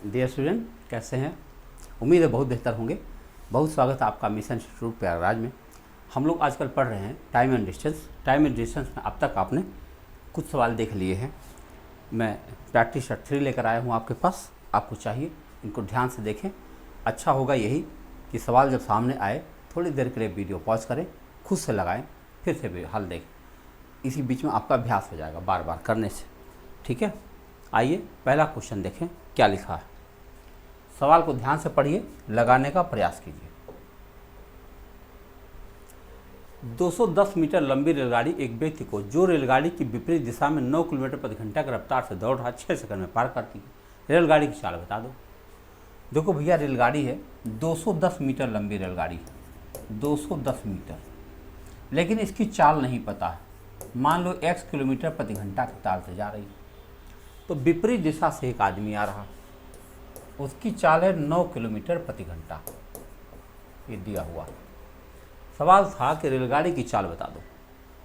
Dear student, कैसे हैं? उम्मीद है बहुत बेहतर होंगे। बहुत स्वागत है आपका मिशन इंस्टीट्यूट प्रयागराज में। हम लोग आजकल पढ़ रहे हैं time and distance. Time and distance में अब तक आपने कुछ सवाल देख लिए हैं। मैं प्रैक्टिस 3 लेकर आया हूँ आपके पास। आपको चाहिए इनको ध्यान से देखें। अच्छा होगा यही कि सवाल जब सामने आए थोड़ी देर के लिए वीडियो पॉज करें, खुद से लगाएं, फिर से भी हल देखें। इसी बीच में आपका अभ्यास हो जाएगा बार बार करने से। ठीक है, आइए पहला क्वेश्चन देखें क्या लिखा है। सवाल को ध्यान से पढ़िए, लगाने का प्रयास कीजिए। 210 मीटर लंबी रेलगाड़ी एक व्यक्ति को जो रेलगाड़ी की विपरीत दिशा में 9 किलोमीटर प्रति घंटा की रफ्तार से दौड़ रहा 6 सेकंड में पार करती है। रेलगाड़ी की चाल बता दो। देखो भैया, रेलगाड़ी है 210 मीटर लंबी रेलगाड़ी है, 210 मीटर, लेकिन इसकी चाल नहीं पता है। मान लो x किलोमीटर प्रति घंटा की चाल से जा रही है, तो विपरीत दिशा से एक आदमी आ रहा, उसकी चाल है 9 किलोमीटर प्रति घंटा। ये दिया हुआ सवाल था कि रेलगाड़ी की चाल बता दो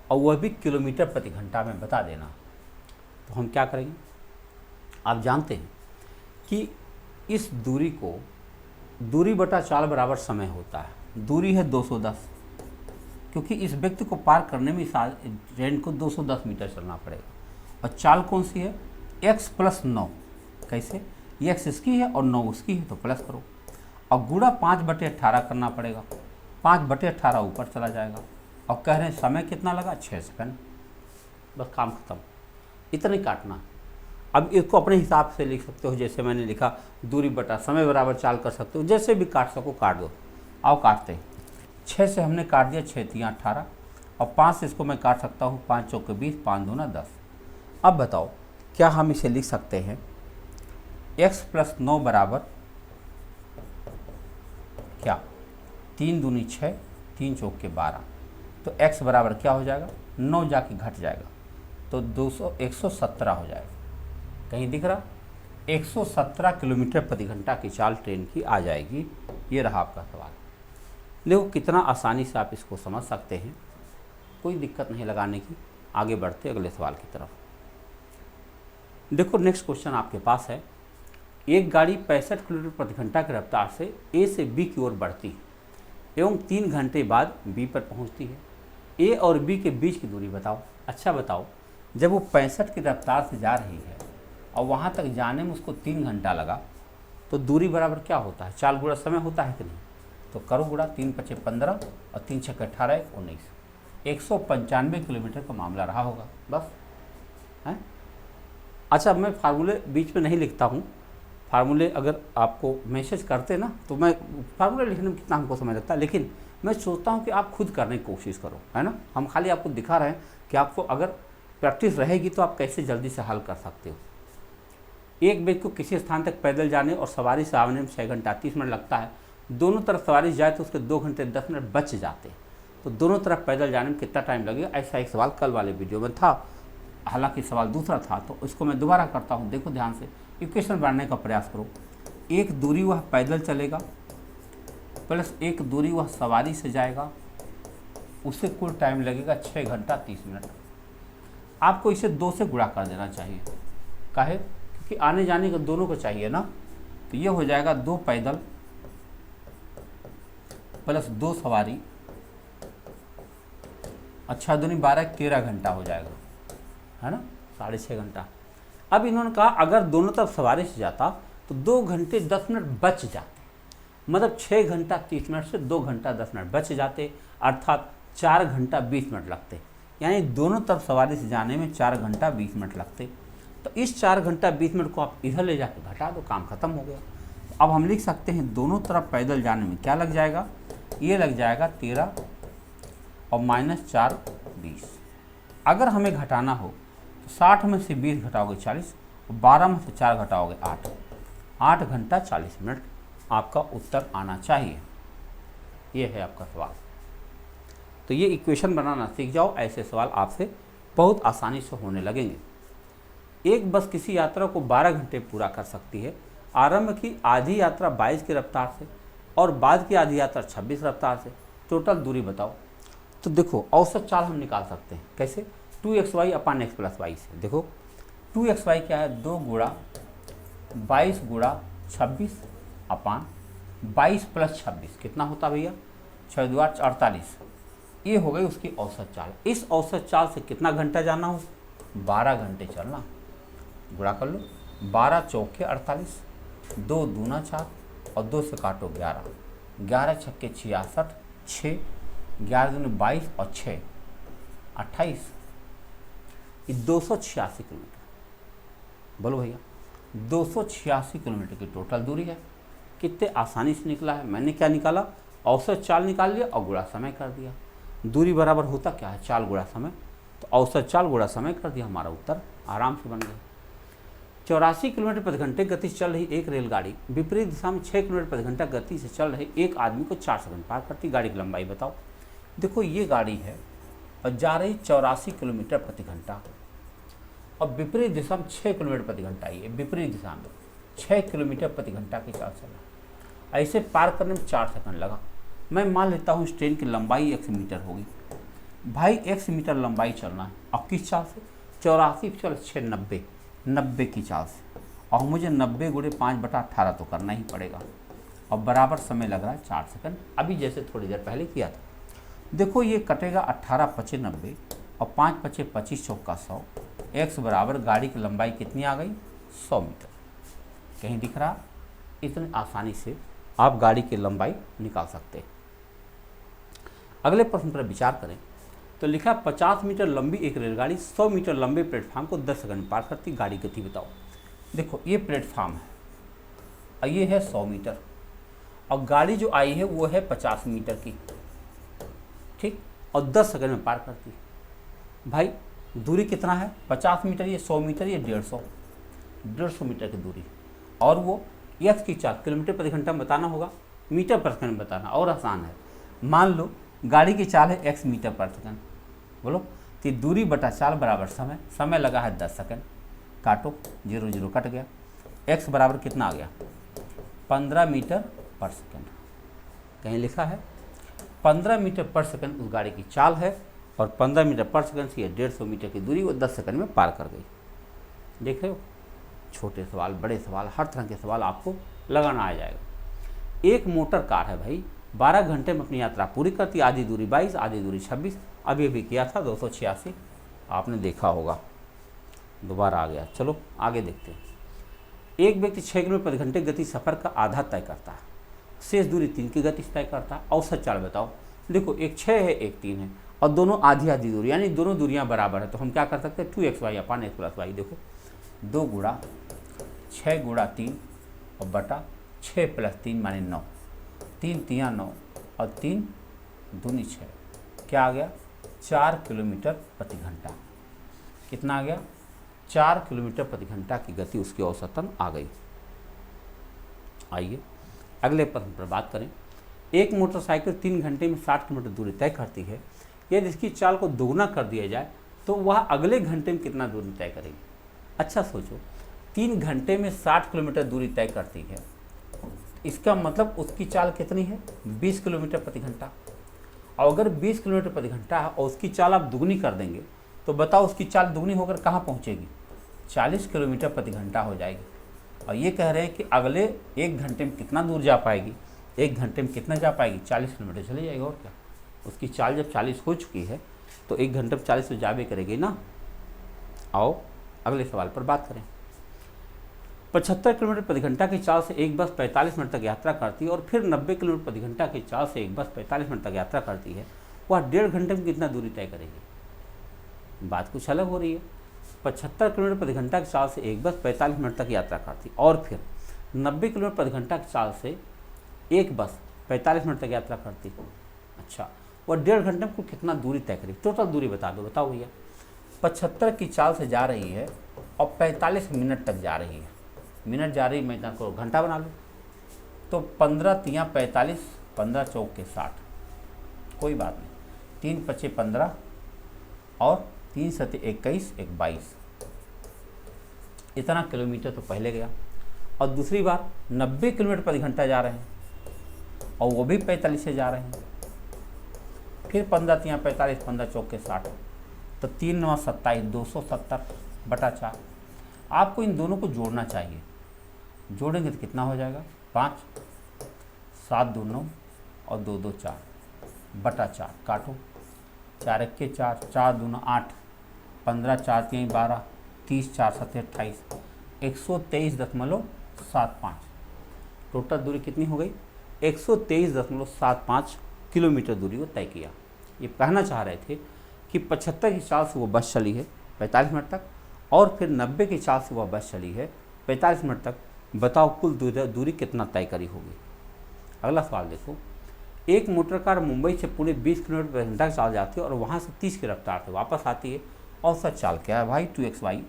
और वह भी किलोमीटर प्रति घंटा में बता देना। तो हम क्या करेंगे, आप जानते हैं कि इस दूरी को दूरी बटा चाल बराबर समय होता है। दूरी है 210, क्योंकि इस व्यक्ति को पार करने में इस ट्रेन को 210 मीटर चलना पड़ेगा। और चाल कौन सी है? x plus 9। कैसे? x इसकी है और 9 उसकी है, तो प्लस करो और गुणा 5/18 करना पड़ेगा। 5/18 ऊपर चला जाएगा। और कह रहे हैं समय कितना लगा? 6 सेकंड। बस काम खत्म, इतना ही काटना। अब इसको अपने हिसाब से लिख सकते हो, जैसे मैंने लिखा दूरी बटा समय बराबर चाल कर सकते हो। जैसे भी काट सको काट दो। आओ काटते हैं। 6 से हमने काट दिया, 6 3 18 और 5 से इसको मैं काट सकता हूँ, 5 चौके 20, 5 दूना 10। अब बताओ क्या हम इसे लिख सकते हैं x प्लस 9 बराबर क्या? 3 दूनी 6, 3 चौके 12। तो x बराबर क्या हो जाएगा? 9 जाके घट जाएगा तो 117 हो जाएगा। कहीं दिख रहा? 117 किलोमीटर प्रति घंटा की चाल ट्रेन की आ जाएगी। ये रहा आपका सवाल। देखो कितना आसानी से आप इसको समझ सकते हैं, कोई दिक्कत नहीं लगाने की। आगे बढ़ते अगले सवाल की तरफ। देखो नेक्स्ट क्वेश्चन आपके पास है। एक गाड़ी 65 किलोमीटर प्रति घंटा की रफ्तार से ए से बी की ओर बढ़ती है एवं 3 घंटे बाद बी पर पहुंचती है। ए और बी के बीच की दूरी बताओ। अच्छा बताओ, जब वो 65 की रफ्तार से जा रही है और वहाँ तक जाने में उसको 3 घंटा लगा, तो दूरी बराबर क्या होता है? चाल गुणा समय होता है कि नहीं? तो करो गुणा, 3 × 5 = 15 और 3 × 6 = 18 19। 195 किलोमीटर का मामला रहा होगा। बस है। अच्छा, मैं फार्मूले बीच में नहीं लिखता हूँ। फार्मूले अगर आपको मैसेज करते ना तो मैं फार्मूले लिखने में कितना हमको समय लगता है, लेकिन मैं सोचता हूँ कि आप खुद करने की कोशिश करो, है ना। हम खाली आपको दिखा रहे हैं कि आपको अगर प्रैक्टिस रहेगी तो आप कैसे जल्दी से हल कर सकते हो। एक व्यक्ति को किसी स्थान तक पैदल जाने और सवारी से आने में 6 घंटा 30 मिनट लगता है। दोनों तरफ सवारी जाए तो उसके 2 घंटे 10 मिनट बच जाते। तो दोनों तरफ पैदल जाने में कितना टाइम लगेगा? ऐसा एक सवाल कल वाले वीडियो में था, हालांकि सवाल दूसरा था, तो इसको मैं दोबारा करता हूँ। देखो ध्यान से, इक्वेशन बनाने का प्रयास करो। एक दूरी वह पैदल चलेगा प्लस एक दूरी वह सवारी से जाएगा, उसे कुल टाइम लगेगा 6 घंटा 30 मिनट। आपको इसे 2 से गुणा कर देना चाहिए। काहे? क्योंकि आने जाने का दोनों को चाहिए ना। तो ये हो जाएगा 2 पैदल प्लस 2 सवारी, अच्छा दूनी 12 13 घंटा हो जाएगा, है ना, 6.5 घंटा। अब इन्होंने कहा अगर दोनों तरफ सवारी से जाता तो 2 घंटे 10 मिनट बच जाते, मतलब 6 घंटा 30 मिनट से 2 घंटा 10 मिनट बच जाते, अर्थात 4 घंटा 20 मिनट लगते। यानी दोनों तरफ सवारी से जाने में 4 घंटा 20 मिनट लगते। तो इस 4 घंटा 20 मिनट को आप इधर ले जाकर घटा दो, काम खत्म हो गया। तो अब हम लिख सकते हैं दोनों तरफ पैदल जाने में क्या लग जाएगा? ये लग जाएगा 13 और -4 20। अगर हमें घटाना हो तो 60 में से 20 घटाओगे 40 और 12 में से 4 घटाओगे 8। 8 घंटा 40 मिनट आपका उत्तर आना चाहिए। ये है आपका सवाल। तो ये इक्वेशन बनाना सीख जाओ, ऐसे सवाल आपसे बहुत आसानी से होने लगेंगे। एक बस किसी यात्रा को 12 घंटे पूरा कर सकती है। आरंभ की आधी यात्रा 22 की रफ्तार से और बाद की आधी यात्रा 26 रफ्तार से। टोटल दूरी बताओ। तो देखो औसत चाल हम निकाल सकते हैं। कैसे? 2xy अपान x प्लस वाई से। देखो 2xy क्या है? 2 गुणा 22 गुणा 26 अपान 22 प्लस 26 कितना होता भैया, 6 दूनी 48। ये हो गई उसकी औसत चाल। इस औसत चाल से कितना घंटा जाना हो, 12 घंटे चलना। गुणा कर लो, 12 चौके 48, 2 दूना 4 और 2 से काटो 11, 11 छक्के 66, 6 11 दूनी 22 और 6 28, 286 किलोमीटर। बोलो भैया, 286 किलोमीटर की टोटल दूरी है। कितने आसानी से निकला है। मैंने क्या निकाला, औसत चाल निकाल लिया और गुणा समय कर दिया। दूरी बराबर होता क्या है, चाल गुणा समय। तो औसत चाल गुणा समय कर दिया, हमारा उत्तर आराम से बन गया। 84 किलोमीटर प्रति घंटे गति से चल रही एक रेलगाड़ी विपरीत दिशा में 6 किलोमीटर प्रति घंटा गति से चल रहे एक आदमी को 4 सेकंड पार करती। गाड़ी की लंबाई बताओ। देखो ये गाड़ी है और जा रही 84 किलोमीटर प्रति घंटा और विपरीत दिशा में 6 किलोमीटर प्रति घंटा। ये विपरीत दिशा में 6 किलोमीटर प्रति घंटा की चाल चल रहा है। ऐसे पार करने में 4 सेकंड लगा। मैं मान लेता हूँ इस ट्रेन की लंबाई 1 मीटर होगी। भाई 1 मीटर लंबाई चलना है। अब किस चाल से, 84 चल 6 90 की चाल से। और मुझे 90 गुणे 5/18 तो करना ही पड़ेगा। और बराबर समय लग रहा है 4 सेकंड, अभी जैसे थोड़ी देर पहले किया था। देखो ये कटेगा 18 5 90 और 5 5 25 चौका 100। x बराबर गाड़ी की लंबाई कितनी आ गई, 100 मीटर। कहीं दिख रहा, इतनी आसानी से आप गाड़ी की लंबाई निकाल सकते हैं। अगले प्रश्न पर विचार करें तो लिखा 50 मीटर लंबी एक रेलगाड़ी 100 मीटर लंबे प्लेटफार्म को 10 सेकंड में पार करती। गाड़ी गति बताओ। देखो ये प्लेटफार्म है और ये है 100 मीटर और गाड़ी जो आई है वो है 50 मीटर की, ठीक, और 10 सेकंड में पार करती। भाई दूरी कितना है, 50 मीटर, ये 100 मीटर, ये 150 मीटर की दूरी। और वो x की चाल किलोमीटर प्रति घंटा में बताना होगा, मीटर पर सेकंड बताना और आसान है। मान लो गाड़ी की चाल है x मीटर पर सेकंड। बोलो तो दूरी बटा चाल बराबर समय। समय लगा है 10 सेकंड। काटो, 0 0 कट गया। x बराबर कितना आ गया, 15 मीटर पर सेकंड। कहीं लिखा है 15 मीटर पर सेकंड उस गाड़ी की चाल है और 15 मीटर पर सेकंड से 150 मीटर की दूरी वो 10 सेकंड में पार कर गई। देख रहे हो, छोटे सवाल बड़े सवाल हर तरह के सवाल आपको लगाना आ जाएगा। एक मोटर कार है भाई, 12 घंटे में अपनी यात्रा पूरी करती। आधी दूरी 22, आधी दूरी 26। अभी अभी किया था 286, आपने देखा होगा, दोबारा आ गया। चलो आगे देखते हैं। एक व्यक्ति 6 किलोमीटर प्रति घंटे गति सफर का आधा तय करता है, शेष दूरी 3 की गति से तय करता है। औसत चाल बताओ। देखो एक 6 है एक 3 है और दोनों आधी आधी दूरी, यानी दोनों दूरियां बराबर है। तो हम क्या कर सकते हैं, 2xy अपान x प्लस वाई। देखो 2 गुणा 6 गुणा 3 और बटा 6 प्लस 3 माने 9, 3 3 9 और 3 दूनी 6। क्या आ गया, 4 किलोमीटर प्रति घंटा। कितना आ गया, 4 किलोमीटर प्रति घंटा की गति उसकी औसतन आ गई। आइए अगले प्रश्न पर बात करें। एक मोटरसाइकिल 3 घंटे में 60 किलोमीटर दूरी तय करती है। यदि इसकी चाल को दोगुना कर दिया जाए तो वह अगले घंटे में कितना दूरी तय करेगी। अच्छा सोचो, 3 घंटे में 60 किलोमीटर दूरी तय करती है, इसका मतलब उसकी चाल कितनी है, 20 किलोमीटर प्रति घंटा। और अगर 20 किलोमीटर प्रति घंटा है और उसकी चाल आप दुगनी कर देंगे तो बताओ उसकी चाल दुगनी होकर कहाँ पहुँचेगी, 40 किलोमीटर प्रति घंटा हो जाएगी। और ये कह रहे हैं कि अगले 1 घंटे में कितना दूर जा पाएगी, 1 घंटे में कितना जा पाएगी, 40 किलोमीटर चले जाएगी। और क्या, उसकी चाल जब 40 हो चुकी है तो 1 घंटे में 40 तो जावे करेगी ना। आओ अगले सवाल पर बात करें। 75 किलोमीटर प्रति घंटा की चाल से एक बस 45 मिनट तक यात्रा करती है और फिर 90 किलोमीटर प्रति घंटा की चाल से एक बस 45 मिनट तक यात्रा करती है। वह 1.5 घंटे में कितना दूरी तय करेगी। बात कुछ अलग हो रही है। 75 किलोमीटर प्रति घंटा की चाल से एक बस 45 मिनट तक यात्रा करती और फिर 90 किलोमीटर प्रति घंटा की चाल से एक बस 45 मिनट तक यात्रा करती। अच्छा, वह 1.5 घंटे में कितना दूरी तय करेगी। टोटल दूरी बता दो, बताओ भैया। 75 की चाल से जा रही है और 45 मिनट तक जा रही है। मिनट जा रही, मैं इतना को घंटा बना लूँ तो 15 3 45, 15 चौके 60, कोई बात नहीं, 3 5 15 और 3 7 21, 1 22। इतना किलोमीटर तो पहले गया। और दूसरी बार 90 किलोमीटर प्रति घंटा जा रहे हैं और वो भी 45 से जा रहे हैं। फिर 15 3 45, 15 चौके 60, तो 3 9 27, 270 बटा 4। आपको इन दोनों को जोड़ना चाहिए। जोड़ेंगे तो कितना हो जाएगा 5, 7 2 9 और 2 2 4 बटा 4, काटो 4 1 के 4, 4 2 8, 15 4 3 12, 30 4 7 28, 123.75। टोटल दूरी कितनी हो गई 123.75 किलोमीटर दूरी को तय किया। ये कहना चाह रहे थे कि 75 की चाल से वो बस चली है 45 मिनट तक, और फिर 90 की चाल से वह बस चली है 45 मिनट तक। बताओ कुल दूरी कितना तय करी होगी। अगला सवाल देखो, एक मोटर कार मुंबई से पुणे 20 किलोमीटर प्रति घंटा चाल जाती है और वहाँ से 30 की रफ्तार से वापस आती है। औसत चाल क्या है भाई 2xy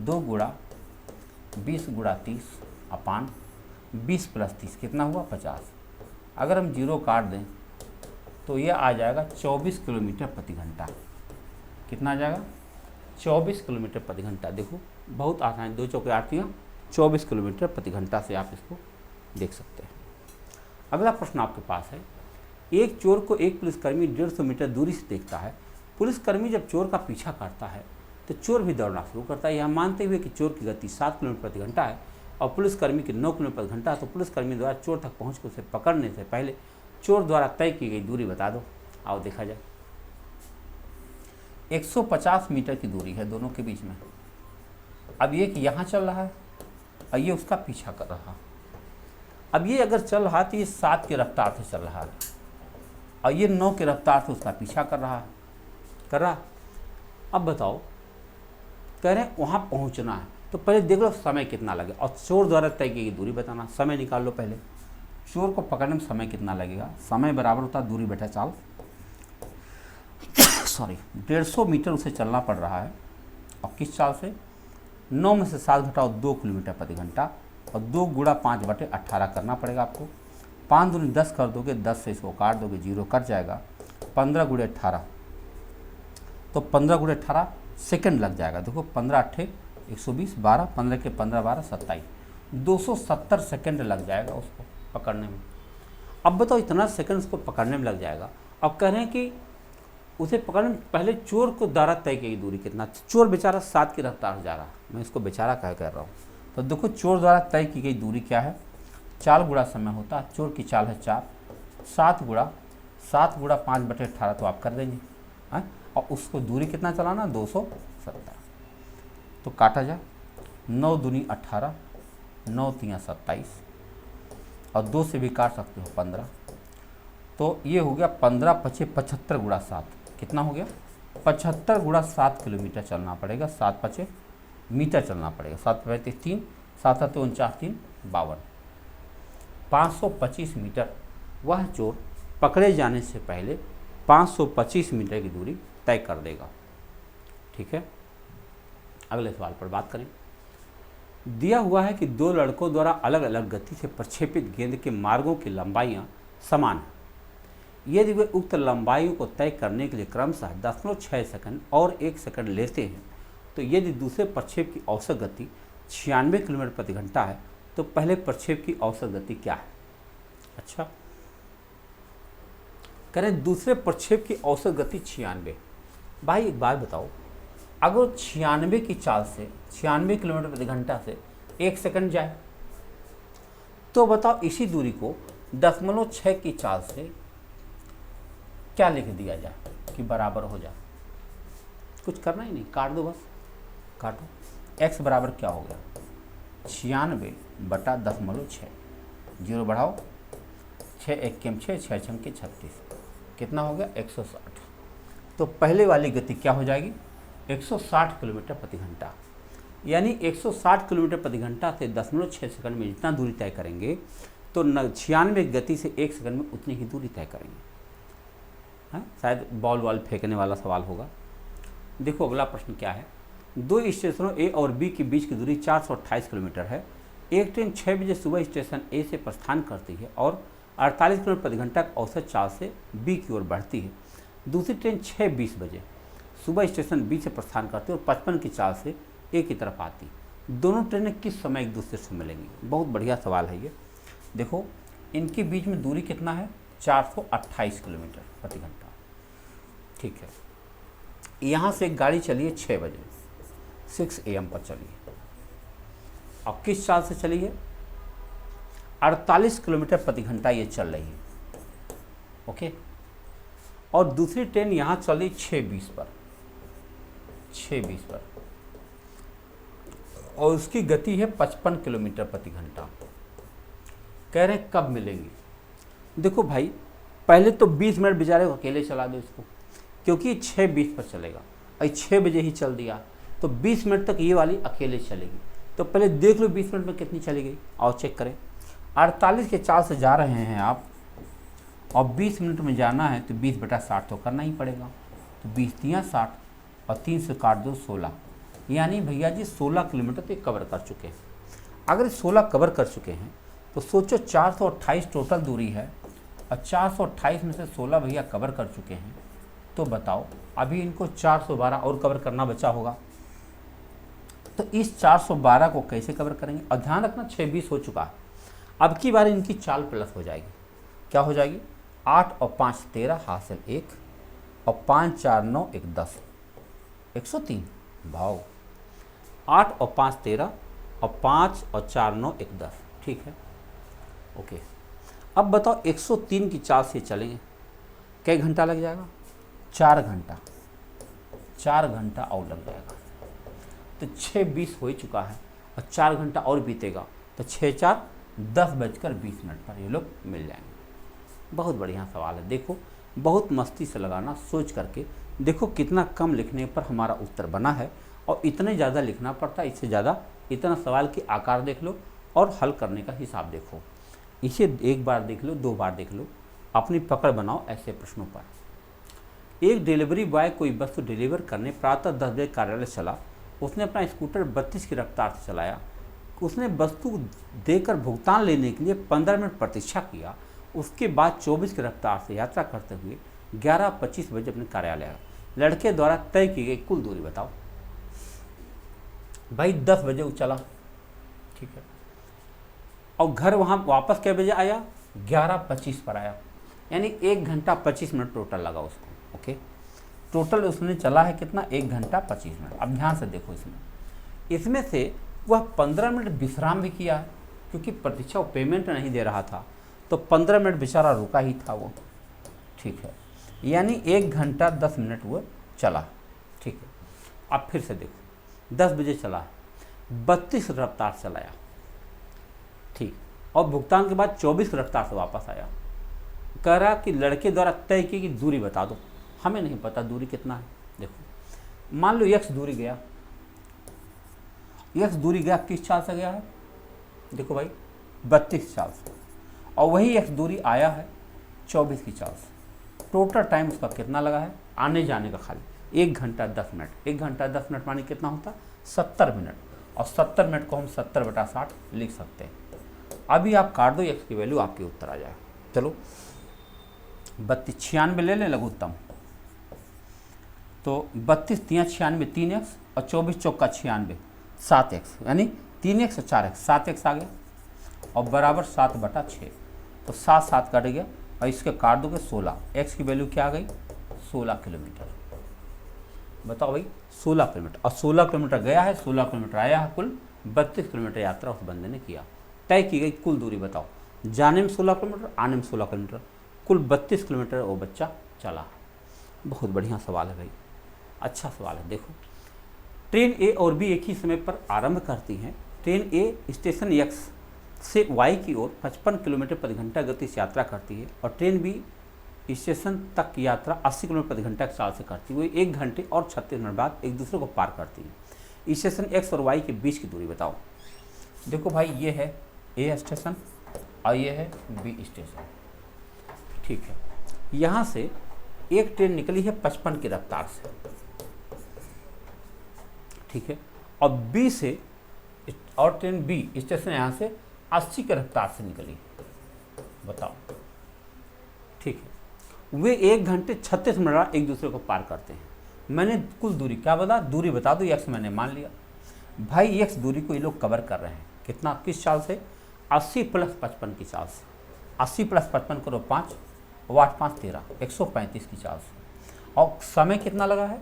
2 गुणा 20 गुणा 30 अपान 20 + 30 कितना हुआ 50। अगर हम जीरो काट दें तो ये आ जाएगा 24 किलोमीटर प्रति घंटा। कितना आ जाएगा 24 किलोमीटर प्रति घंटा। देखो बहुत आसान, 2 चौके 8 24 किलोमीटर प्रति घंटा से आप इसको देख सकते हैं। अगला प्रश्न आपके पास है, एक चोर को एक पुलिसकर्मी 150 मीटर दूरी से देखता है। पुलिसकर्मी जब चोर का पीछा करता है तो चोर भी दौड़ना शुरू करता है। यह मानते हुए कि चोर की गति 7 किलोमीटर प्रति घंटा है और पुलिसकर्मी की 9 किलोमीटर प्रति घंटा, तो पुलिसकर्मी द्वारा चोर तक पहुँचकर उसे पकड़ने से पहले चोर द्वारा तय की गई दूरी बता दो। आओ देखा जाए। 150 मीटर की दूरी है दोनों के बीच में। अब ये कि यहाँ चल रहा है और ये उसका पीछा कर रहा। अब ये अगर चल रहा तो ये 7 की रफ्तार से चल रहा है और ये 9 की रफ्तार से उसका पीछा कर रहा। अब बताओ, कह रहे हैं वहाँ पहुँचना है, तो पहले देख लो समय कितना लगे और चोर द्वारा तय की गई दूरी बताना। समय निकाल लो पहले, चोर को पकड़ने में समय कितना लगेगा। समय बराबर होता है दूरी बटा चाल। सॉरी 150 मीटर उसे चलना पड़ रहा है और किस चाल से 9 में से 7 घटाओ 2 किलोमीटर प्रति घंटा और 2 गुणा 5/18 करना पड़ेगा आपको। 5 दूनी 10 कर दोगे, 10 से इसको काट दोगे, 0 कट जाएगा। 15 गुणे 18 तो 15 गुणे 18 सेकंड लग जाएगा। देखो 15 8 120, 12 15 के 15 12 27, 270 सेकंड लग जाएगा उसको पकड़ने में। अब बताओ इतना सेकंड उसको पकड़ने में लग जाएगा। अब कह रहे हैं कि उसे पकड़ने में पहले चोर को द्वारा तय की दूरी कितना। चोर बेचारा 7 की रफ्तार से जा रहा है, मैं इसको बेचारा कह रहा हूँ। तो देखो चोर द्वारा तय की गई दूरी क्या है, 4 गुणा समय होता है, चोर की चाल है 4, 7 गुणा 5/18 तो आप कर देंगे है? और उसको दूरी कितना चलाना 270। तो काटा जाए 9 दूनी 18, 9 3 27 और 2 से भी काट सकते हो 15। तो ये हो गया 15 5 75 गुणा 7 कितना हो गया 75 गुणा 7 किलोमीटर चलना पड़ेगा। 7 5 मीटर चलना पड़ेगा। 7 5 3, 7 7 49 3 52, 525 मीटर। वह चोर पकड़े जाने से पहले 525 मीटर की दूरी तय कर देगा। ठीक है, अगले सवाल पर बात करें। दिया हुआ है कि 2 लड़कों द्वारा अलग अलग गति से प्रक्षेपित गेंद के मार्गों की लंबाइयाँ समान हैं। यदि वे उक्त लंबाइयों को तय करने के लिए क्रमशः 0.6 सेकंड और 1 सेकंड लेते हैं, तो यदि दूसरे प्रक्षेप की औसत गति 96 किलोमीटर प्रति घंटा है तो पहले प्रक्षेप की औसत गति क्या है। अच्छा, करें दूसरे प्रक्षेप की औसत गति 96। भाई एक बात बताओ, अगर 96 की चाल से 96 किलोमीटर प्रति घंटा से 1 सेकंड जाए तो बताओ इसी दूरी को 0.6 की चाल से क्या लिख दिया जाए कि बराबर हो जाए। कुछ करना ही नहीं, काट दो बस, काटो। x बराबर क्या हो गया 96/0.6, 0 बढ़ाओ 6 1 के 6, 6 6 के 36, कितना हो गया 160। तो पहले वाली गति क्या हो जाएगी 160 किलोमीटर प्रति घंटा। यानी 160 किलोमीटर प्रति घंटा से 0.6 सेकंड में जितना दूरी तय करेंगे तो 96 गति से 1 सेकंड में उतनी ही दूरी तय करेंगे। हाँ, शायद बॉल फेंकने वाला सवाल होगा। देखो अगला प्रश्न क्या है। 2 स्टेशनों ए और बी के बीच की दूरी 428 किलोमीटर है। एक ट्रेन 6 बजे सुबह स्टेशन ए से प्रस्थान करती है और 48 किलोमीटर प्रति घंटा की औसत चाल से बी की ओर बढ़ती है। दूसरी ट्रेन 6:20 बजे सुबह स्टेशन बी से प्रस्थान करती है और 55 की चाल से ए की तरफ आती। दोनों ट्रेनें किस समय एक दूसरे से मिलेंगी। बहुत बढ़िया सवाल है ये। देखो इनके बीच में दूरी कितना है 428 किलोमीटर प्रति घंटा। ठीक है, यहाँ से एक गाड़ी चली है 6 बजे 6 AM पर चली है। अब किस चाल से चली है 48 किलोमीटर प्रति घंटा ये चल रही है। ओके, और दूसरी ट्रेन यहाँ चल रही 6:20 पर, 6:20 पर, और उसकी गति है 55 किलोमीटर प्रति घंटा। कह रहे हैं कब मिलेंगी। देखो भाई, पहले तो 20 मिनट बेचारे को अकेले चला दो इसको, क्योंकि 6:20 पर चलेगा, अभी 6 बजे ही चल दिया तो 20 मिनट तक ये वाली अकेले चलेगी। तो पहले देख लो 20 मिनट में कितनी चली गई, आओ चेक करें। 48 के चाल से जा रहे हैं आप, और 20 मिनट में जाना है तो 20/60 तो करना ही पड़ेगा। तो 20 × 60 और 3 से काट दो 16, यानी भैया जी 16 किलोमीटर तो कवर कर चुके हैं। अगर 16 कवर कर चुके हैं तो सोचो 428 टोटल दूरी है, और 428 में से 16 भैया कवर कर चुके हैं, तो बताओ अभी इनको 412 और कवर करना बचा होगा। तो इस 412 को कैसे कवर करेंगे। और ध्यान रखना 6:20 हो चुका है, अब की बार इनकी चाल प्लस हो जाएगी। क्या हो जाएगी, 8 और 5 13 हासिल 1, और 5 4 9 1 10, 103 भाव। 8 और 5 13, और 5 और 4 9 1 10, ठीक है। ओके, अब बताओ 103 की चाल से चलेंगे, कई घंटा लग जाएगा, 4 घंटा, 4 घंटा और लग जाएगा। तो 6:20 हो चुका है, और 4 घंटा और बीतेगा, तो 6 4 10:20 पर ये लोग मिल जाएंगे। बहुत बढ़िया सवाल है। देखो बहुत मस्ती से लगाना, सोच करके देखो कितना कम लिखने पर हमारा उत्तर बना है, और इतने ज़्यादा लिखना पड़ता है, इससे ज़्यादा इतना सवाल के आकार देख लो और हल करने का हिसाब देखो। इसे एक बार देख लो, 2 बार देख लो, अपनी पकड़ बनाओ ऐसे प्रश्नों पर। एक डिलीवरी बॉय कोई वस्तु डिलीवर करने प्रातः 10 बजे कार्यालय चला। उसने अपना स्कूटर 32 की रफ्तार से चलाया। उसने वस्तु देकर भुगतान लेने के लिए 15 मिनट प्रतीक्षा किया। उसके बाद 24 की रफ्तार से यात्रा करते हुए 11:25 बजे अपने कार्यालय आया। लड़के द्वारा तय की गई कुल दूरी बताओ। भाई 10 बजे वो चला, ठीक है, और घर वहाँ वापस कै बजे आया, 11:25 पर आया, यानी 1 घंटा 25 मिनट टोटल लगा उसको। ओके, टोटल उसने चला है कितना, 1 घंटा 25 मिनट। अब ध्यान से देखो, इसमें से वह 15 मिनट विश्राम भी किया है, क्योंकि प्रतीक्षा वो पेमेंट नहीं दे रहा था, तो 15 मिनट बेचारा रुका ही था वो, ठीक है, यानी 1 घंटा 10 मिनट वो चला, ठीक है। अब फिर से देखो 10 बजे चला है, 32 रफ्तार चलाया, ठीक, और भुगतान के बाद 24 रफ्तार से वापस आया। कह रहा कि लड़के द्वारा तय की दूरी बता दो। हमें नहीं पता दूरी कितना है। देखो मान लो x दूरी गया, x दूरी गया किस चाल से गया है, देखो भाई 32 चाल से, और वही x दूरी आया है 24 की चाल से। टोटल टाइम उसका कितना लगा है आने जाने का, खाली 1 घंटा 10 मिनट। 1 घंटा 10 मिनट माने कितना होता, 70 मिनट, और 70 मिनट को हम 70/60 लिख सकते हैं। अभी आप काट दो, x की वैल्यू आपके उत्तर आ जाए। चलो 32 96 ले लें लघुत्तम, तो 32 3 96 3x, और 24 चौका 96 7x, यानी 3x और 4x 7x आ गया, और बराबर 7/6। तो 7 7 कट गया, और इसके काट दोगे 16। x की वैल्यू क्या आ गई, 16 किलोमीटर। बताओ भाई 16 किलोमीटर, और 16 किलोमीटर गया है, 16 किलोमीटर आया है, कुल 32 किलोमीटर यात्रा उस बंदे ने किया। तय की गई कुल दूरी बताओ, जाने में 16 किलोमीटर, आने में 16 किलोमीटर, कुल 32 किलोमीटर वो बच्चा चला। बहुत बढ़िया सवाल है भाई, अच्छा सवाल है। देखो ट्रेन ए और बी एक ही समय पर आरंभ करती हैं। ट्रेन ए स्टेशन x से y की ओर 55 किलोमीटर प्रति घंटा गति से यात्रा करती है, और ट्रेन बी स्टेशन तक की यात्रा 80 किलोमीटर प्रति घंटा की चाल से करती है। वो 1 घंटे और 36 मिनट बाद एक दूसरे को पार करती है। स्टेशन x और y के बीच की दूरी बताओ। देखो भाई ये है ए स्टेशन और ये है बी स्टेशन, ठीक है। यहाँ से एक ट्रेन निकली है 55 की रफ्तार से, ठीक है, और बी से, और ट्रेन बी स्टेशन यहाँ से 80 की रफ्तार से निकली, बताओ, ठीक है। वे 1 घंटे 36 मिनट एक दूसरे को पार करते हैं। मैंने कुल दूरी क्या बता, दूरी बता दो, x मैंने मान लिया। भाई x दूरी को ये लोग कवर कर रहे हैं, कितना, किस चाल से, 80 + 55 की चाल से। 80 + 55 करो 5, 8 5 13, 135 की चाल से। और समय कितना लगा है,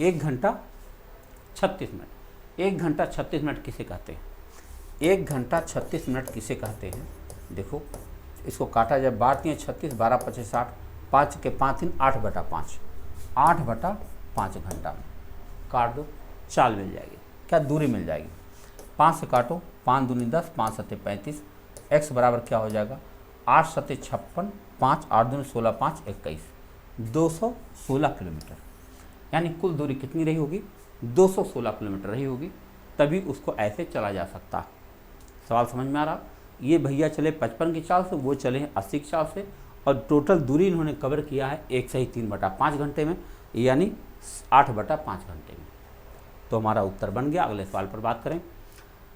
1 घंटा 36 मिनट। 1 घंटा 36 मिनट किसे कहते हैं, 1 घंटा 36 मिनट किसे कहते हैं, देखो इसको काटा जाए, 12×3 = 36, 12×5 = 60, 5 के 5 3 8/5, 8/5 घंटा में काट दो, चाल मिल जाएगी, क्या दूरी मिल जाएगी। 5 से काटो, 5 दूनी 10, 5 सत्ते 35, x बराबर क्या हो जाएगा 8 सत्ते 56, 5 8 दूनी 16, 5 21, 216 किलोमीटर। यानी कुल दूरी कितनी रही होगी 216 किलोमीटर रही होगी, तभी उसको ऐसे चला जा सकता है। सवाल समझ में आ रहा। ये भैया चले 55 की चाल से, वो चले हैं 80 की चाल से, और टोटल दूरी इन्होंने कवर किया है 1 सही 3/5 घंटे में, यानी 8/5 घंटे में। तो हमारा उत्तर बन गया। अगले सवाल पर बात करें।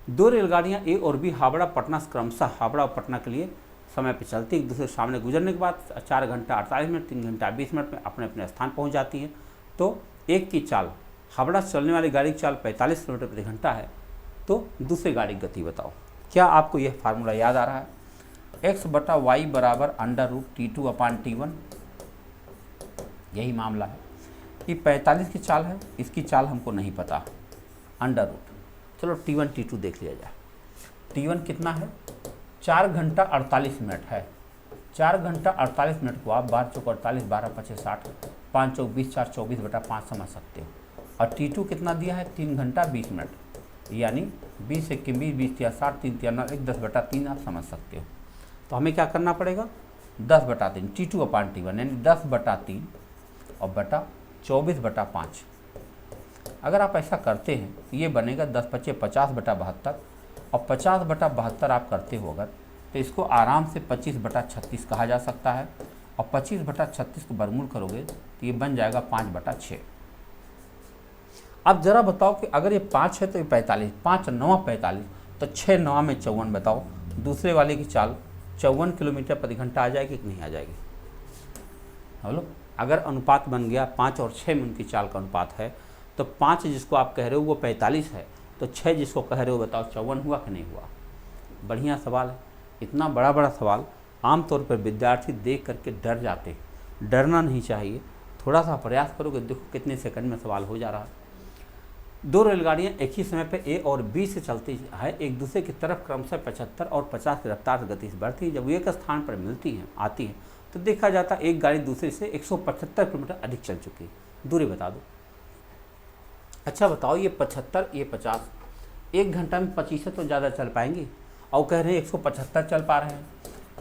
2 रेलगाड़ियाँ ए और बी हावड़ा पटना क्रमशः हावड़ा और पटना के लिए समय पर चलती, एक दूसरे सामने गुजरने के बाद 4 घंटा 48 मिनट 3 घंटा 20 मिनट में अपने अपने स्थान पहुँच जाती हैं। तो एक की चाल, हावड़ा से चलने वाली गाड़ी की चाल 45 किलोमीटर प्रति घंटा है, तो दूसरी गाड़ी की गति बताओ। क्या आपको यह फार्मूला याद आ रहा है? x/y बराबर √T2/T1, यही मामला है। ये 45 की चाल है, इसकी चाल हमको नहीं पता, √। चलो T1 T2 देख लिया जाए। T1 कितना है 4 घंटा 48 मिनट है। 4 घंटा 48 मिनट को आप 12 × 4 = 48, 12×5 = 60, 5 × 20 = 4 24/5 समझ सकते हो। और T2 कितना दिया है 3 घंटा 20 मिनट, यानी 20 × 1 = 20, 20 × 3 = 60, 3 × 3 = 9, 10/3 आप समझ सकते हो। तो हमें क्या करना पड़ेगा 10/3 T2/T1, यानी 10/3 और बटा 24/5। अगर आप ऐसा करते हैं तो ये बनेगा 10×5 = 50/72, और 50/72 आप करते हो अगर, तो इसको आराम से 25/36 कहा जा सकता है, और 25/36 को वर्गमूल करोगे तो ये बन जाएगा 5/6। अब जरा बताओ कि अगर ये 5 है तो ये 45, 5 × 9 = 45, तो 6 × 9 = 54। बताओ दूसरे वाले की चाल 54 किलोमीटर प्रति घंटा आ जाएगी कि नहीं आ जाएगी? बोलो, अगर अनुपात बन गया 5 और 6 में उनकी चाल का अनुपात है, तो 5 जिसको आप कह रहे हो वो 45 है, तो 6 जिसको कह रहे हो बताओ 54 हुआ कि नहीं हुआ? बढ़िया सवाल है। इतना बड़ा बड़ा सवाल आमतौर पर विद्यार्थी देख करके डर जाते हैं। डरना नहीं चाहिए, थोड़ा सा प्रयास करोगे, देखो कितने सेकंड में सवाल हो जा रहा है। 2 रेलगाड़ियाँ एक ही समय पर ए और बी से चलती है, एक दूसरे की तरफ क्रमशः 75 और 50 की रफ्तार से गति से बढ़ती है। जब एक स्थान पर मिलती हैं आती हैं तो देखा जाता है एक गाड़ी दूसरे से 175 किलोमीटर अधिक चल चुकी है। दूरी बता दो। अच्छा बताओ, ये 75 ये 50, 1 घंटा में 25 तो ज़्यादा चल पाएंगे, और कह रहे हैं 175 चल पा रहे हैं।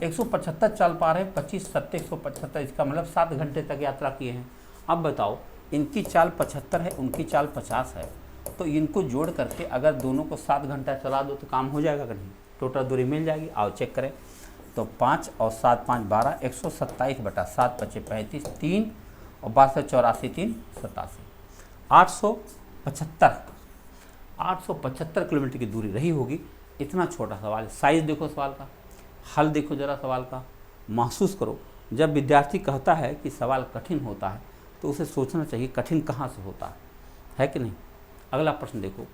175 चल पा रहे हैं, 25 7 175, इसका मतलब 7 घंटे तक यात्रा किए हैं। अब बताओ इनकी चाल 75 है, उनकी चाल 50 है, तो इनको जोड़ करके अगर दोनों को 7 घंटा चला दो तो काम हो जाएगा कि नहीं? टोटल दूरी मिल जाएगी। आओ चेक करें। तो 5 और 7 5 12, 127/7 × 5 = 35, 3 और 12 से 84 3 87, 875 किलोमीटर की दूरी रही होगी। इतना छोटा सवाल है। साइज़ देखो सवाल का, हल देखो जरा सवाल का, महसूस करो। जब विद्यार्थी कहता है कि सवाल कठिन होता है तो उसे सोचना चाहिए कठिन कहाँ से होता है कि नहीं। अगला प्रश्न देखो।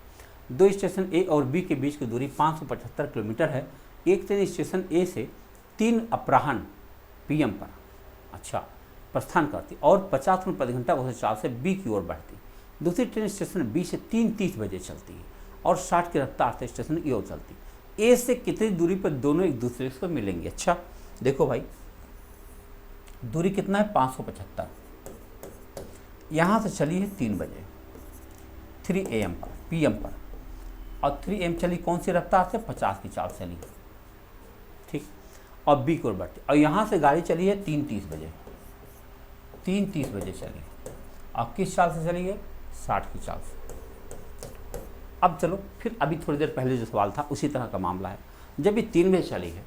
2 स्टेशन ए और बी के बीच की दूरी 575 किलोमीटर है। एक ट्रेन स्टेशन ए से 3 अपराह्न PM पर प्रस्थान करती और 50 किलोमीटर प्रति घंटा उसे चाल से बी की ओर बढ़ती। दूसरी ट्रेन स्टेशन बी से 3:30 बजे चलती है और 60 की रफ्तार से स्टेशन की ओर चलती। ए से कितनी दूरी पर दोनों एक दूसरे से मिलेंगे? अच्छा देखो भाई, दूरी कितना है 575। यहाँ से चली है 3 बजे 3 AM पर PM पर, और 3 AM चली कौन सी रफ्तार से? 50 की चाल चली, ठीक। और बी की ओर बढ़ती, और यहाँ से गाड़ी चली है 3:30 बजे, 3:30 बजे चली, और किस चाल से चली है? 60 की चाल से। अब चलो फिर अभी थोड़ी देर पहले जो सवाल था उसी तरह का मामला है। जब ये 3 बजे चली है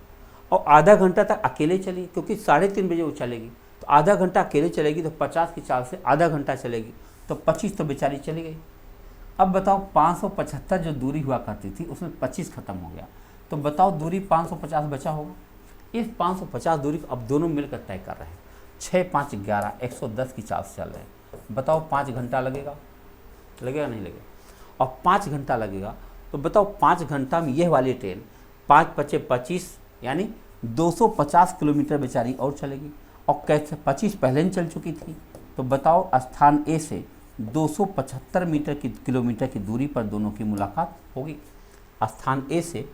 और आधा घंटा तक अकेले चली, क्योंकि 3:30 बजे वो चलेगी, तो आधा घंटा अकेले चलेगी, तो 50 की चाल से आधा घंटा चलेगी, तो 25 तो बेचारी चली गई। अब बताओ 575 जो दूरी हुआ करती थी उसमें 25 खत्म हो गया, तो बताओ दूरी 550 बचा होगा। इस 550 दूरी को अब दोनों मिलकर तय कर रहे हैं। 6 5 11 110 की चाल से चल रहे हैं। बताओ 5 घंटा लगेगा नहीं लगेगा? और 5 घंटा लगेगा, तो बताओ 5 घंटा में यह वाली ट्रेन 5 × 5 = 25, यानी 250 किलोमीटर बेचारी और चलेगी। और कैसे 25 पहले ही चल चुकी थी, तो बताओ स्थान ए से 275 किलोमीटर की दूरी पर दोनों की मुलाकात होगी। स्थान ए से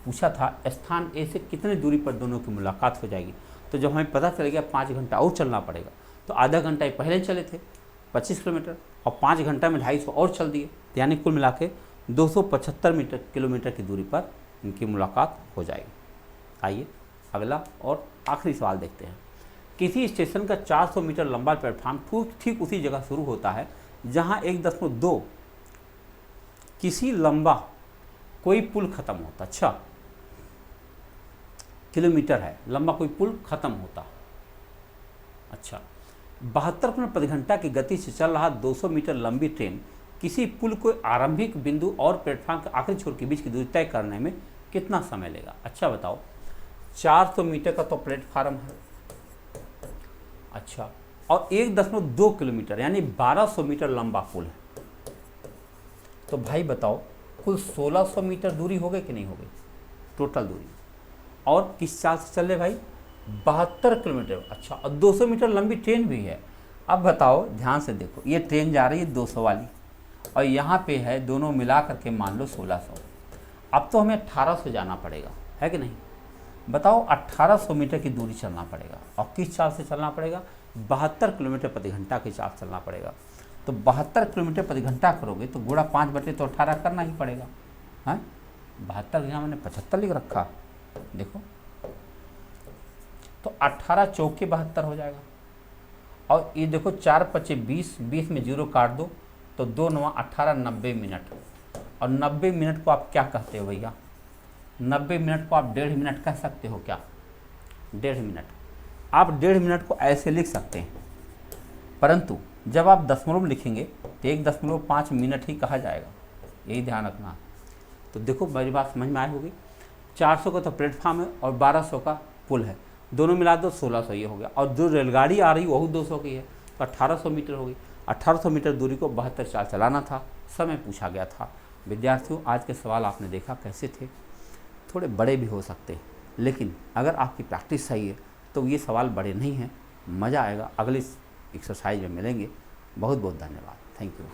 पूछा था स्थान ए से कितनी दूरी पर दोनों की मुलाकात हो जाएगी। तो जब हमें पता चल गया 5 घंटा और चलना पड़ेगा, तो आधा घंटा पहले चले थे 25 किलोमीटर और 5 घंटा में 250 और चल दिए, यानी कुल मिला के 275 किलोमीटर की दूरी पर इनकी मुलाकात हो जाएगी। आइए अगला और आखिरी सवाल देखते हैं। किसी स्टेशन का 400 मीटर लंबा प्लेटफार्म ठीक उसी जगह शुरू होता है जहां 1.2 किसी लंबा कोई पुल खत्म होता। अच्छा, किलोमीटर है लंबा कोई पुल खत्म होता। अच्छा, 72 किलोमीटर प्रति घंटा की गति से चल रहा 200 मीटर लंबी ट्रेन किसी पुल को आरंभिक बिंदु और प्लेटफार्म के आखिरी छोर के बीच की दूरी तय करने में कितना समय लेगा। अच्छा बताओ, 400 मीटर का तो प्लेटफार्म है, अच्छा, और 1.2 किलोमीटर यानी 1200 मीटर लंबा पुल है, तो भाई बताओ कुल 1600 मीटर दूरी हो गई कि नहीं हो गई टोटल दूरी। और किस चाल से चल रहे भाई, 72 किलोमीटर। अच्छा, और 200 मीटर लंबी ट्रेन भी है। अब बताओ ध्यान से देखो, ये ट्रेन जा रही है 200 वाली और यहाँ पे है दोनों मिला करके मान लो 1600। अब तो हमें 1800 जाना पड़ेगा, है कि नहीं। बताओ 1800 मीटर की दूरी चलना पड़ेगा और किस चाल से चलना पड़ेगा, 72 किलोमीटर प्रति घंटा की चाल चलना पड़ेगा। तो 72 किलोमीटर प्रति घंटा करोगे तो गुणा 5/18 करना ही पड़ेगा। हाँ, 72 यहाँ मैंने 75 लिख रखा, देखो तो 18 चौके 72 हो जाएगा। और ये देखो 4 पचे 20, 20 में 0 काट दो तो 2 9 18, 90 मिनट। और 90 मिनट को आप क्या कहते हो भैया, 90 मिनट को आप 1.5 मिनट कह सकते हो क्या, 1.5 मिनट। आप 1.5 मिनट को ऐसे लिख सकते हैं, परंतु जब आप दशमलव में लिखेंगे तो 1.5 मिनट ही कहा जाएगा, यही ध्यान रखना। तो देखो मेरी बात समझ में आई होगी। 400 का तो प्लेटफार्म है और 1200 का पुल है, दोनों मिला दो 1600 ये हो गया। और जो रेलगाड़ी आ रही वही 200 की है तो 1800 मीटर होगी। 1800 मीटर दूरी को 72 चाल चलाना था, समय पूछा गया था। विद्यार्थियों, आज के सवाल आपने देखा कैसे थे, थोड़े बड़े भी हो सकते हैं, लेकिन अगर आपकी प्रैक्टिस सही है तो ये सवाल बड़े नहीं हैं, मज़ा आएगा। अगली एक्सरसाइज में मिलेंगे। बहुत बहुत धन्यवाद, थैंक यू।